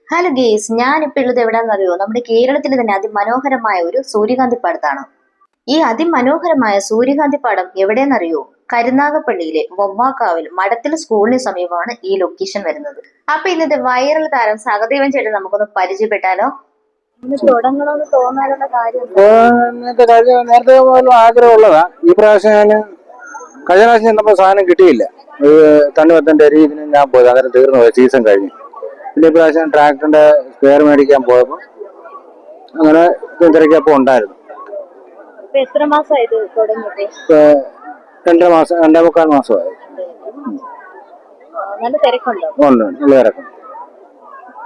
Hello guys, ഞാനിപ്പോൾ ഉള്ളത് എവിടെയാണെന്നറിയോ? നമ്മുടെ കേരളത്തിൽ തന്നെ അതിമനോഹരമായ ഒരു സൂര്യകാന്തി പാടത്താണ്. ഈ അതിമനോഹരമായ സൂര്യകാന്തി പാടം എവിടെയെന്നറിയോ? കരുനാഗപ്പള്ളിയിലെ വവ്വാക്കാവിൽ മഠത്തിൽ സ്കൂളിന് സമീപമാണ് ഈ ലൊക്കേഷൻ വരുന്നത്. അപ്പൊ ഇന്നത്തെ വൈറൽ താരം സഹദേവൻ ചേട്ടൻ നമുക്കൊന്ന് പരിചയപ്പെട്ടാലോ? തുടങ്ങണമെന്ന് തോന്നാനുള്ള കാര്യം നേരത്തെ ആഗ്രഹമുള്ളതാ. ഈ പ്രാവശ്യം ഞാൻ കഴിഞ്ഞ പ്രാവശ്യം ചെന്നപ്പോ സാധനം കിട്ടിയില്ല. തണ്ണിമത്തന്റെ രീതിയിൽ ഞാൻ പോയത്, അന്നേരം തീർന്നു പോയി, സീസൺ കഴിഞ്ഞു. പിന്നെ ഇപ്രാവശ്യം ട്രാക്ടറിന്റെ സ്പെയർ മേടിക്കാൻ പോയപ്പോ അങ്ങനെ തിരക്കിയപ്പോ ഉണ്ടായിരുന്നു. എത്ര മാസമായത് തുടങ്ങിയിട്ട്? 2.5 മാസമായി. നല്ല തിരക്കുണ്ടോ? ഉണ്ട്, നല്ല തിരക്കുണ്ട്.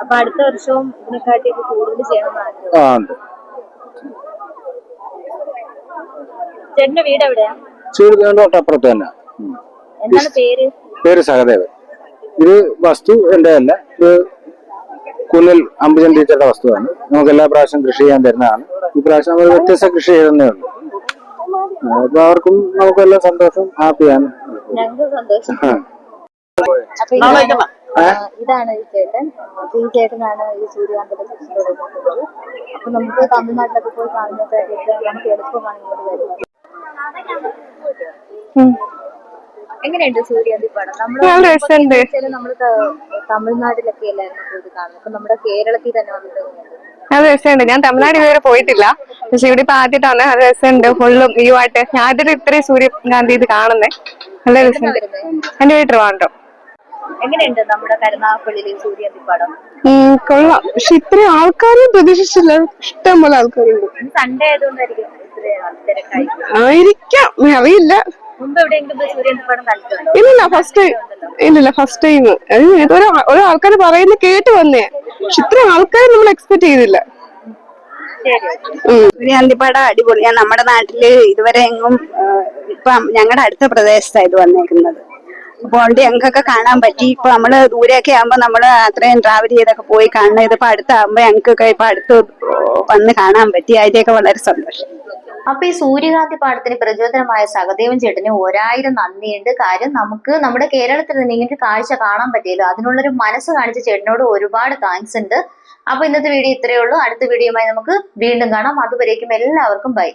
അപ്പൊ അടുത്ത വർഷവും ഇതിനെക്കാട്ടിയൊക്കെ കൂടുതൽ ചെയ്യണമെന്നാണ്. ആ, ഉണ്ട്. ചേട്ടന്റെ വീട് എവിടെയാ? തൊട്ടപ്പുറത്ത് തന്നെ. എന്താണ് പേര്? പേര് സഹദേവൻ. ഇത് വസ്തു എന്റെ അല്ല, ഇത് കുന്നിൽ അമ്പുജൻ ടീച്ചറുടെ വസ്തുവാണ്. നമുക്ക് എല്ലാ പ്രാവശ്യം കൃഷി ചെയ്യാൻ തരുന്നതാണ്. ഈ പ്രാവശ്യം നമ്മൾ വ്യത്യസ്ത കൃഷി ചെയ്തേ ഉള്ളൂ. അപ്പൊ അവർക്കും നമുക്കെല്ലാം സന്തോഷം, ഹാപ്പിയാണ്. ഇതാണ് ഈ ചേട്ടൻ. ഈ ചേട്ടനാണ് ഈ സൂര്യകാന്തിയുടെ കൃഷി തുടങ്ങുന്നത്. അപ്പൊ നമുക്ക് തമിഴ്നാട്ടിലൊക്കെ പോയി കാണുന്നതായിട്ട് നമുക്ക് എളുപ്പമാണ് ഇങ്ങോട്ട് വരുന്നത്. എങ്ങനെയുണ്ട് സൂര്യകാന്തി പടം? നമ്മള് തമിഴ്നാട്ടിലൊക്കെ അല്ലായിരുന്നു പോയി കാണുന്നത്. അപ്പൊ നമ്മുടെ കേരളത്തിൽ തന്നെ വന്നിട്ട് അത് രസമുണ്ട്. ഞാൻ തമിഴ്നാട് ഇതുവരെ പോയിട്ടില്ല, പക്ഷെ ഇവിടെ ഇപ്പൊ ആദ്യമായിട്ടാണ്. അത് രസമുണ്ട്, ഫുള്ളും വ്യൂ ആയിട്ട്. ഞാൻ ആദ്യമായിട്ട് ഇത്രയും സൂര്യകാന്തി ഇത് കാണുന്നേ. നല്ല രസമുണ്ട്. എന്റെ വീട്ടിൽ ട്രിവാൻഡ്രം. എങ്ങനെയുണ്ട് നമ്മുടെ കരുനാഗപ്പള്ളിയിലെ സൂര്യകാന്തി പടം? കൊള്ളാം, പക്ഷെ ഇത്രയും ആൾക്കാരും പ്രതീക്ഷിച്ചില്ല. ഇഷ്ടം പോലെ ആൾക്കാരുണ്ട്. സൺഡേ ആയതുകൊണ്ടായിരിക്കും ആയിരിക്കാം, അറിയില്ല. ഇല്ലില്ല, ഫസ്റ്റ് ടൈം. ഓരോ ആൾക്കാർ പറയുന്ന കേട്ട് വന്നേ, പക്ഷെ ഇത്രയും ആൾക്കാർ നമ്മൾ എക്സ്പെക്ട് ചെയ്തില്ല. സൂര്യകാന്തിപ്പാടം അടിപൊളിയാണ്. നമ്മുടെ നാട്ടില് ഇതുവരെ എങ്ങും ഇപ്പം ഞങ്ങളുടെ അടുത്ത പ്രദേശത്താണ് ഇത് വന്നേക്കുന്നത്. അപ്പോൾ ഞങ്ങൾക്കൊക്കെ കാണാൻ പറ്റി. ഇപ്പൊ നമ്മള് ദൂരെയൊക്കെ ആകുമ്പോ നമ്മള് അത്രയും ട്രാവൽ ചെയ്തൊക്കെ പോയി കാണുന്നത്, ഇതിപ്പോ അടുത്താകുമ്പോ ഞങ്ങൾക്കൊക്കെ ഇപ്പൊ അടുത്ത് വന്ന് കാണാൻ പറ്റി. അതിന്റെയൊക്കെ വളരെ സന്തോഷം. അപ്പൊ ഈ സൂര്യകാന്തി പാടത്തിന് പ്രചോദനമായ സഹദേവൻ ചേട്ടന് 1000 നന്ദിയുണ്ട്. കാര്യം നമുക്ക് നമ്മുടെ കേരളത്തിൽ നിന്ന് ഇങ്ങനെ കാഴ്ച കാണാൻ പറ്റിയല്ലോ, അതിനുള്ളൊരു മനസ്സ് കാണിച്ച ചേട്ടനോട് ഒരുപാട് താങ്ക്സ് ഉണ്ട്. അപ്പൊ ഇന്നത്തെ വീഡിയോ ഇത്രയേ ഉള്ളൂ. അടുത്ത വീഡിയോയുമായി നമുക്ക് വീണ്ടും കാണാം. അതുവരേക്കും എല്ലാവർക്കും ബൈ.